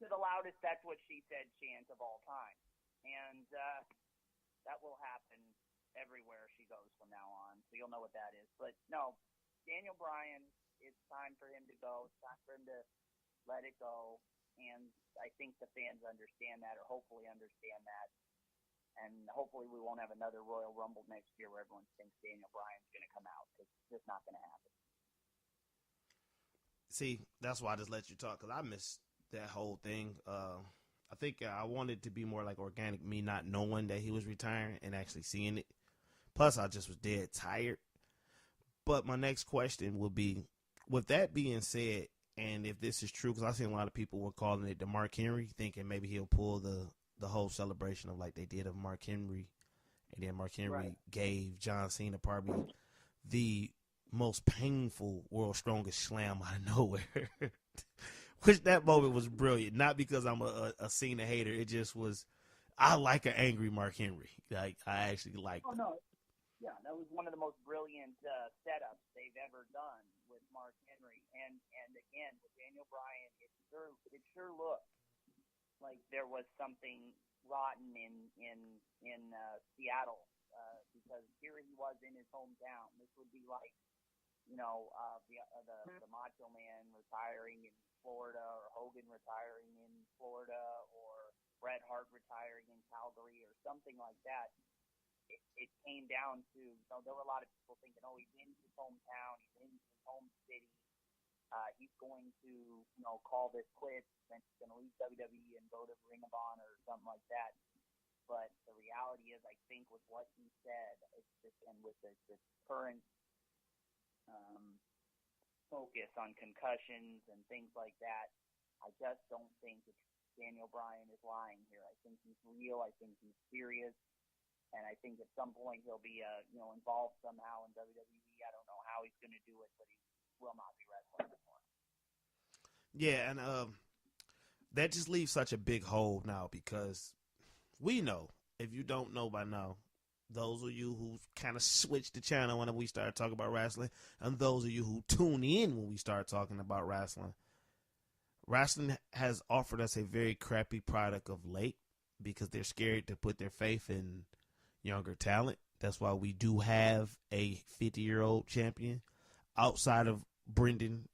to the loudest "That's what she said" chant of all time, and that will happen everywhere she goes from now on. So you'll know what that is. But no, Daniel Bryan, it's time for him to go. It's time for him to let it go. And I think the fans understand that, or hopefully understand that. And hopefully we won't have another Royal Rumble next year where everyone thinks Daniel Bryan's going to come out, because it's just not going to happen. See, that's why I just let you talk, because I missed that whole thing. I think I wanted to be more like organic, me not knowing that he was retiring and actually seeing it. Plus, I just was dead tired. But my next question will be, with that being said, and if this is true, because I've seen a lot of people were calling it the Mark Henry, thinking maybe he'll pull the whole celebration of like they did of Mark Henry, and then Mark Henry gave John Cena probably the most painful World's Strongest Slam out of nowhere. Which that moment was brilliant. Not because I'm a Cena hater. It just was, I like an angry Mark Henry. Like, I actually like that. No. Yeah, that was one of the most brilliant setups they've ever done with Mark Henry. And again, with Daniel Bryan, it sure looked like there was something rotten in Seattle, because here he was in his hometown. This would be like, the Macho Man retiring in Florida, or Hogan retiring in Florida, or Bret Hart retiring in Calgary, or something like that. It came down to, there were a lot of people thinking, oh, he's in his hometown, he's in his home city, he's going to, call this quits, and he's going to leave WWE and go to Ring of Honor or something like that. But the reality is, I think with what he said, and with the current focus on concussions and things like that, I just don't think that Daniel Bryan is lying here. I think he's real. I think he's serious. And I think at some point he'll be, involved somehow in WWE. I don't know how he's going to do it, but he will not be wrestling anymore. Yeah, and that just leaves such a big hole now, because we know, if you don't know by now, those of you who kind of switched the channel when we started talking about wrestling, and those of you who tune in when we start talking about wrestling, wrestling has offered us a very crappy product of late, because they're scared to put their faith in younger talent. That's why we do have a 50-year-old champion outside of Brendan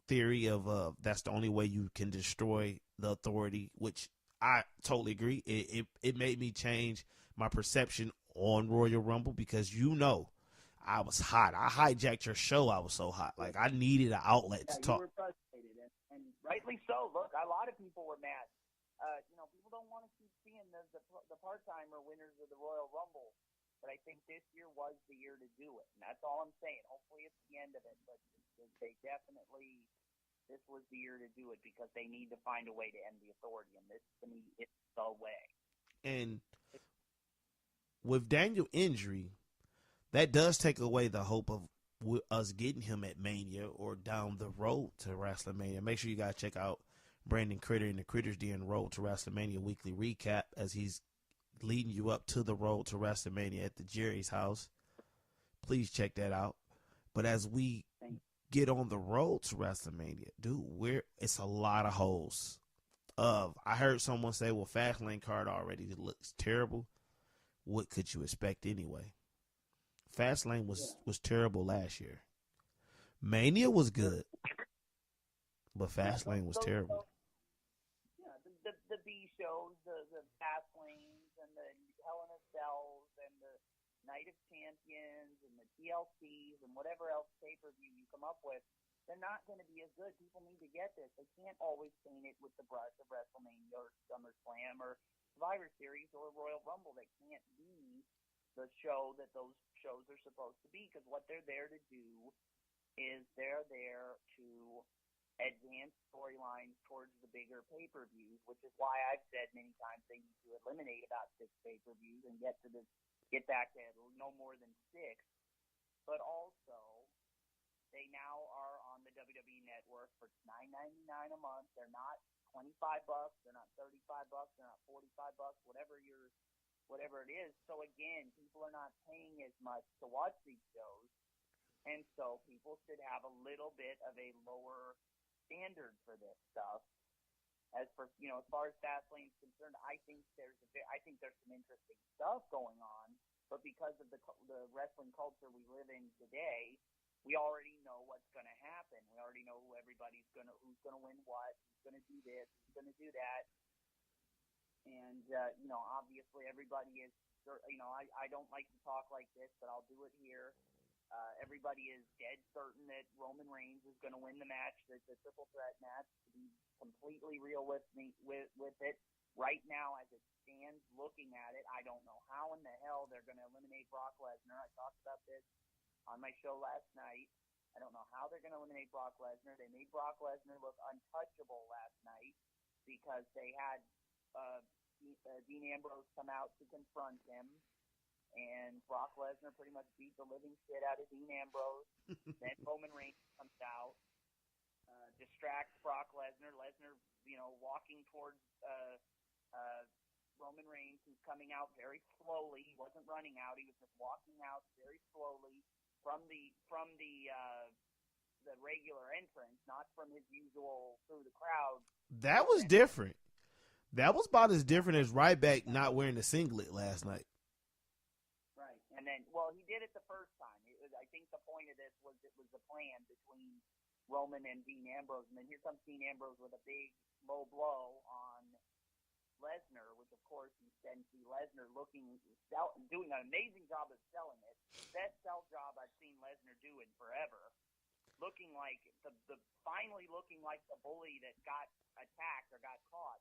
theory of that's the only way you can destroy the authority, which I totally agree. It made me change my perception on Royal Rumble, because I was hot. I hijacked your show. I was so hot. Like, I needed an outlet to talk. You were frustrated, and rightly so. Look, a lot of people were mad. People don't want to keep seeing the part-timer winners of the Royal Rumble, but I think this year was the year to do it, and that's all I'm saying. Hopefully it's the end of it, but they definitely, this was the year to do it, because they need to find a way to end the authority, and this, to me, is the way. And with Daniel injury, that does take away the hope of us getting him at Mania or down the road to WrestleMania. Make sure you guys check out Brandon Critter and the Critters Den Road to WrestleMania weekly recap, as he's leading you up to the road to WrestleMania at the Jerry's house. Please check that out. But as we get on the road to WrestleMania, dude, it's a lot of holes. I heard someone say, well, Fastlane card already looks terrible. What could you expect anyway? Fastlane was terrible last year. Mania was good, but Fastlane was terrible. Yeah, the B shows, the Fastlanes, and the Hell in a Cells, and the Night of Champions, and the TLCs, and whatever else pay-per-view you come up with, they're not going to be as good. People need to get this. They can't always paint it with the brush of WrestleMania or SummerSlam or Survivor Series or Royal Rumble. They can't be the show that those shows are supposed to be, because what they're there to do is they're there to advance storylines towards the bigger pay-per-views, which is why I've said many times they need to eliminate about 6 pay-per-views and get back to no more than 6. But also, they now are on the WWE Network for $9.99 a month. They're not $25. They're not $35. They're not $45. Whatever it is. So again, people are not paying as much to watch these shows, and so people should have a little bit of a lower standard for this stuff. as for as far as Fastlane is concerned, I think there's some interesting stuff going on, but because of the wrestling culture we live in today, we already know what's going to happen. We already know who's going to win what, who's going to do this, who's going to do that, and obviously everybody is. I don't like to talk like this, but I'll do it here. Everybody is dead certain that Roman Reigns is going to win the match, the triple threat match. To be completely real with it, right now as it stands, looking at it, I don't know how in the hell they're going to eliminate Brock Lesnar. I talked about this on my show last night. I don't know how they're going to eliminate Brock Lesnar. They made Brock Lesnar look untouchable last night because they had Dean Ambrose come out to confront him. And Brock Lesnar pretty much beat the living shit out of Dean Ambrose. Then Roman Reigns comes out, distracts Brock Lesnar. Lesnar, walking towards Roman Reigns, who's coming out very slowly. He wasn't running out; he was just walking out very slowly from the regular entrance, not from his usual through the crowd. That was different. That was about as different as Ryback not wearing the singlet last night. And then, he did it the first time. I think the point of this was it was a plan between Roman and Dean Ambrose. And then here comes Dean Ambrose with a big low blow on Lesnar, which, of course, you then see Lesnar doing an amazing job of selling it. Best sell job I've seen Lesnar do in forever. Looking like finally looking like the bully that got attacked or got caught.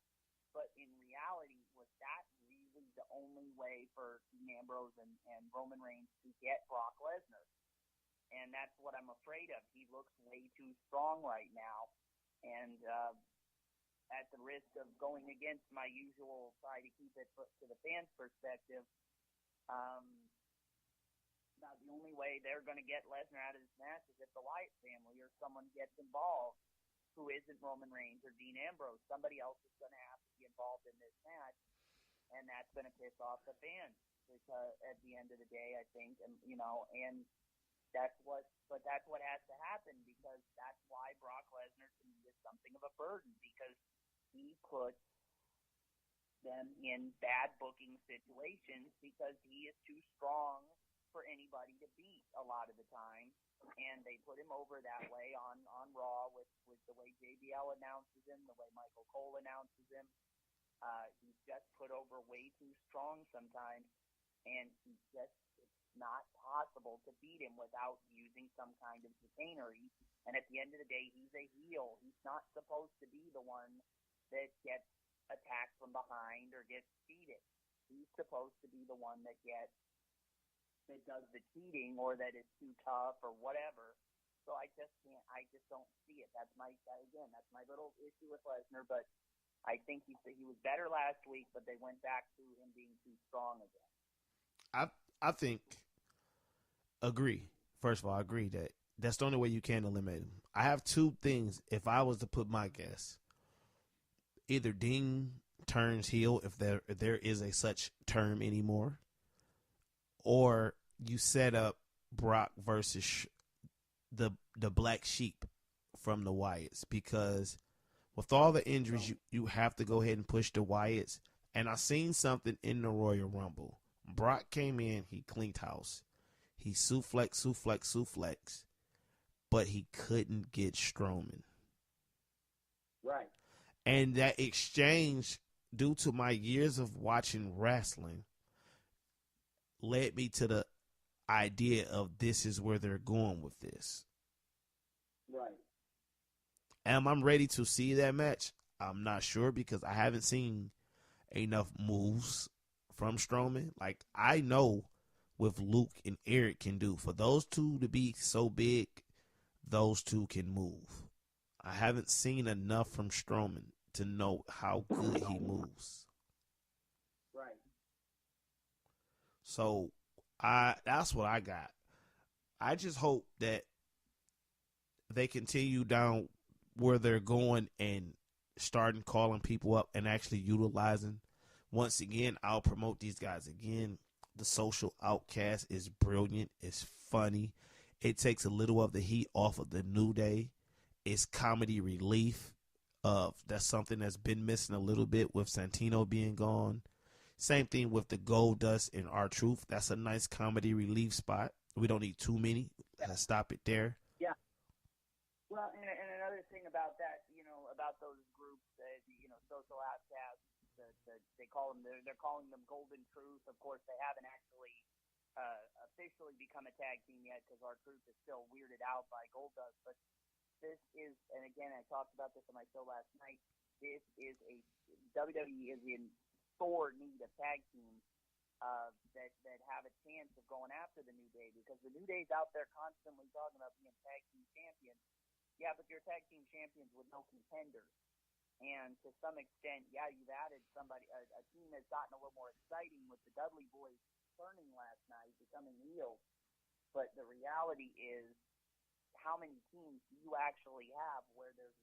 But in reality, was that really the only way for Dean Ambrose and Roman Reigns to get Brock Lesnar? And that's what I'm afraid of. He looks way too strong right now. And at the risk of going against my usual try to keep it to the fans' perspective, now the only way they're going to get Lesnar out of this match is if the Wyatt family or someone gets involved who isn't Roman Reigns or Dean Ambrose. Somebody else is going to have to be involved in this match, and that's going to piss off the fans. Because at the end of the day, I think, and that's what has to happen, because that's why Brock Lesnar to me is something of a burden, because he puts them in bad booking situations because he is too strong for anybody to beat a lot of the time. And they put him over that way on Raw with the way JBL announces him, the way Michael Cole announces him. He's just put over way too strong sometimes, and it's not possible to beat him without using some kind of chicanery. And at the end of the day, he's a heel. He's not supposed to be the one that gets attacked from behind or gets cheated. He's supposed to be the one that does the cheating, or that is too tough or whatever. So I just don't see it. That's my little issue with Lesnar. But I think he was better last week, but they went back to him being too strong again. I think agree. First of all, I agree that that's the only way you can eliminate him. I have two things. If I was to put my guess, either Dean turns heel, if there is a such term anymore, or you set up Brock versus the black sheep from the Wyatts, because with all the injuries, you have to go ahead and push the Wyatts. And I seen something in the Royal Rumble. Brock came in, he cleaned house. He suplex, but he couldn't get Strowman. Right. And that exchange, due to my years of watching wrestling, led me to the idea of this is where they're going with this. Right. Am I ready to see that match? I'm not sure, because I haven't seen enough moves from Strowman. Like, I know what Luke and Eric can do. For those two to be so big, those two can move. I haven't seen enough from Strowman to know how good he moves. Right. So that's what I got. I just hope that they continue down where they're going and starting calling people up and actually utilizing. Once again, I'll promote these guys again. The Social Outcast is brilliant. It's funny. It takes a little of the heat off of the New Day. It's comedy relief. That's something that's been missing a little bit with Santino being gone. Same thing with the Goldust and R-Truth. That's a nice comedy relief spot. We don't need too many. Let's stop it there. Yeah. Well, and another thing about that, about those groups, social outcasts, they call them, they're calling them Golden Truth. Of course, they haven't actually officially become a tag team yet because R-Truth is still weirded out by Goldust. But this is, and again, I talked about this on my show last night, this is WWE is in sore need of tag teams that have a chance of going after the New Day, because the New Day's out there constantly talking about being tag team champions. Yeah, but you're tag team champions with no contenders. And to some extent, yeah, you've added somebody, a team that's gotten a little more exciting with the Dudley Boys turning last night, becoming heels. But the reality is, how many teams do you actually have where there's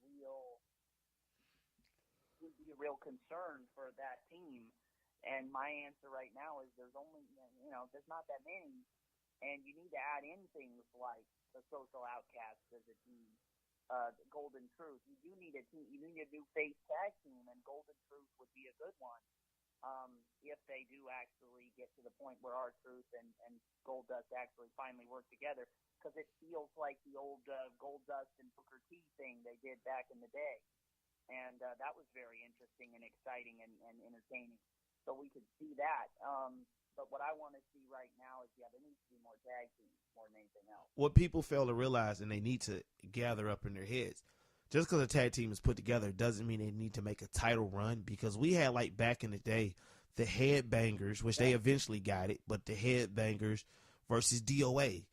would be a real concern for that team? And my answer right now is there's only, there's not that many. And you need to add in things like the Social Outcasts as a team, Golden Truth. You do need a team. You need a new face tag team, and Golden Truth would be a good one if they do actually get to the point where R-Truth and Goldust actually finally work together, because it feels like the old Goldust and Booker T thing they did back in the day. And that was very interesting and exciting and entertaining. So we could see that. But what I want to see right now is, there needs to be more tag teams more than anything else. What people fail to realize, and they need to gather up in their heads, just because a tag team is put together doesn't mean they need to make a title run, because we had, like back in the day, the Headbangers, which they eventually got it, but the Headbangers versus DOA.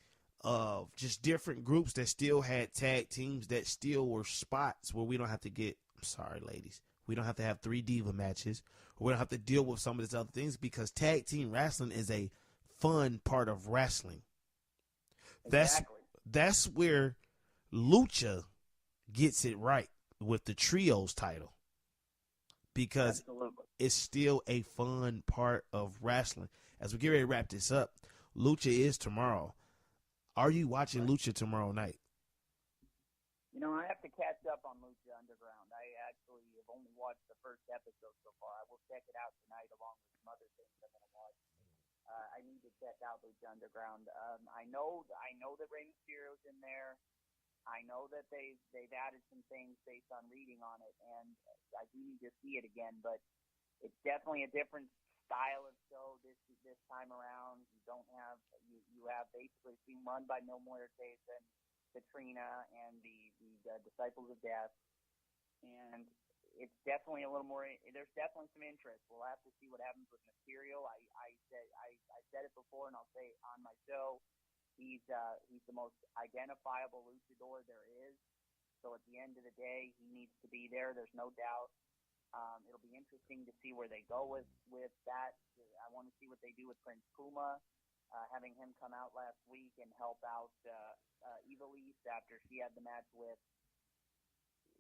Just different groups that still had tag teams that still were spots where we don't have to get, I'm sorry, ladies, we don't have to have 3 diva matches. We don't have to deal with some of these other things, because tag team wrestling is a fun part of wrestling. Exactly. That's where Lucha gets it right with the trios title, because Absolutely. It's still a fun part of wrestling. As we get ready to wrap this up, Lucha is tomorrow. Are you watching Lucha tomorrow night? I have to catch up on Lucha Underground. I actually have only watched the first episode so far. I will check it out tonight along with some other things I'm going to watch. I need to check out Lucha Underground. I know that Rey Mysterio's in there. I know that they've added some things based on reading on it, and I do need to see it again. But it's definitely a different style of show this time around. You have basically being run by Mil Muertes and Katrina and the Disciples of Death, and it's definitely a little more. There's definitely some interest. We'll have to see what happens with Mysterio. I said it before, and I'll say it on my show. He's the most identifiable luchador there is. So at the end of the day, he needs to be there. There's no doubt. It'll be interesting to see where they go with that. I want to see what they do with Prince Puma, having him come out last week and help out Ivelisse after she had the match with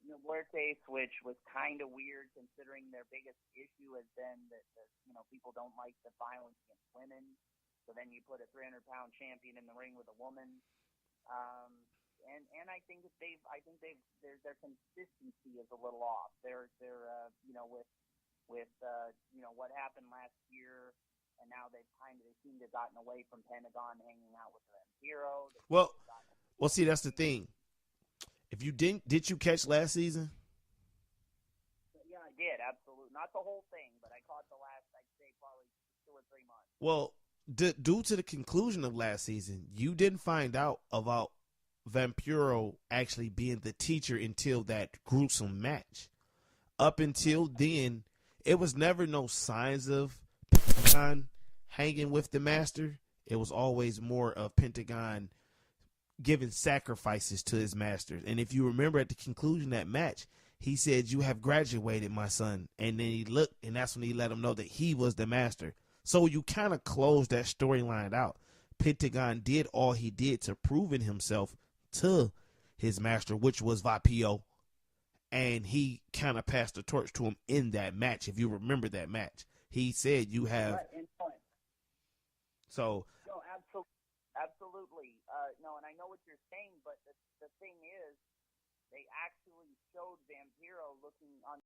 Muertes, which was kind of weird considering their biggest issue has been that people don't like the violence against women. So then you put a 300-pound champion in the ring with a woman. And I think their consistency is a little off. They're with what happened last year, and now they seem to have gotten away from Pentagon hanging out with them. Hero. Well, see, that's the thing. If you did you catch last season? Yeah, I did, absolutely. Not the whole thing, but I caught the last, I'd say, probably 2 or 3 months. Well, due to the conclusion of last season, you didn't find out about Vampiro actually being the teacher until that gruesome match. Up until then, it was never no signs of Pentagon hanging with the master. It was always more of Pentagon giving sacrifices to his master. And if you remember at the conclusion of that match, he said, "You have graduated, my son." And then he looked, and that's when he let him know that he was the master. So you kind of closed that storyline out. Pentagon did all he did to prove in himself to his master, which was Vapio. And he kind of passed the torch to him in that match. If you remember that match, he said, "You have." Right, so. No, absolutely. No, and I know what you're saying, but the thing is, they actually showed Vampiro looking on